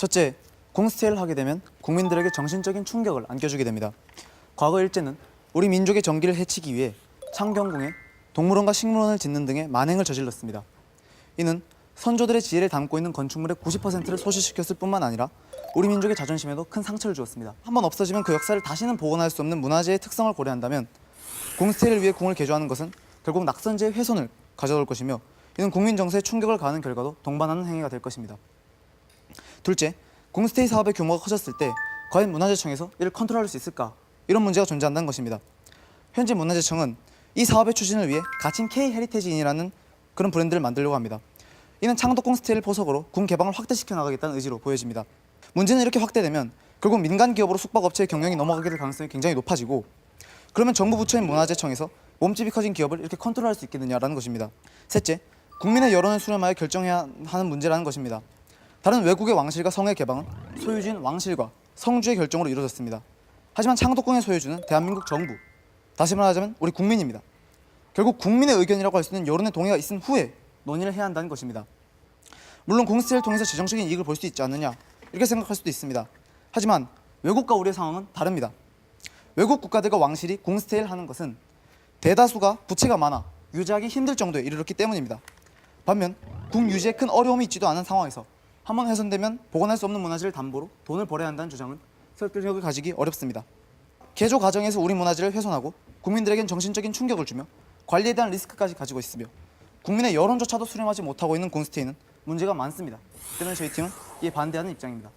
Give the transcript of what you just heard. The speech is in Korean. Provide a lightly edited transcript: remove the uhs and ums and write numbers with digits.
첫째, 공스테이를 하게 되면 국민들에게 정신적인 충격을 안겨주게 됩니다. 과거 일제는 우리 민족의 정기를 해치기 위해 창경궁에 동물원과 식물원을 짓는 등의 만행을 저질렀습니다. 이는 선조들의 지혜를 담고 있는 건축물의 90%를 소실시켰을 뿐만 아니라 우리 민족의 자존심에도 큰 상처를 주었습니다. 한번 없어지면 그 역사를 다시는 복원할 수 없는 문화재의 특성을 고려한다면 공스테이를 위해 궁을 개조하는 것은 결국 낙선제의 훼손을 가져올 것이며, 이는 국민 정서에 충격을 가하는 결과도 동반하는 행위가 될 것입니다. 둘째, 공스테이 사업의 규모가 커졌을 때 과연 문화재청에서 이를 컨트롤할 수 있을까? 이런 문제가 존재한다는 것입니다. 현재 문화재청은 이 사업의 추진을 위해 가칭 K-헤리테지인이라는 그런 브랜드를 만들려고 합니다. 이는 창덕 공스테이를 포석으로 궁 개방을 확대시켜 나가겠다는 의지로 보여집니다. 문제는 이렇게 확대되면 결국 민간 기업으로 숙박업체의 경영이 넘어가게 될 가능성이 굉장히 높아지고, 그러면 정부 부처인 문화재청에서 몸집이 커진 기업을 이렇게 컨트롤할 수 있겠느냐라는 것입니다. 셋째, 국민의 여론을 수렴하여 결정해야 하는 문제라는 것입니다. 다른 외국의 왕실과 성의 개방은 소유주인 왕실과 성주의 결정으로 이루어졌습니다. 하지만 창덕궁의 소유주는 대한민국 정부, 다시 말하자면 우리 국민입니다. 결국 국민의 의견이라고 할 수 있는 여론의 동의가 있은 후에 논의를 해야 한다는 것입니다. 물론 공스테이를 통해서 재정적인 이익을 볼 수 있지 않느냐, 이렇게 생각할 수도 있습니다. 하지만 외국과 우리의 상황은 다릅니다. 외국 국가들과 왕실이 공스테이를 하는 것은 대다수가 부채가 많아 유지하기 힘들 정도에 이르렀기 때문입니다. 반면 궁 유지에 큰 어려움이 있지도 않은 상황에서 한번 훼손되면 복원할 수 없는 문화재를 담보로 돈을 벌어야 한다는 주장은 설득력을 가지기 어렵습니다. 개조 과정에서 우리 문화재를 훼손하고 국민들에겐 정신적인 충격을 주며 관리에 대한 리스크까지 가지고 있으며 국민의 여론조차도 수렴하지 못하고 있는 공스테이는 문제가 많습니다. 때문에 저희 팀은 이에 반대하는 입장입니다.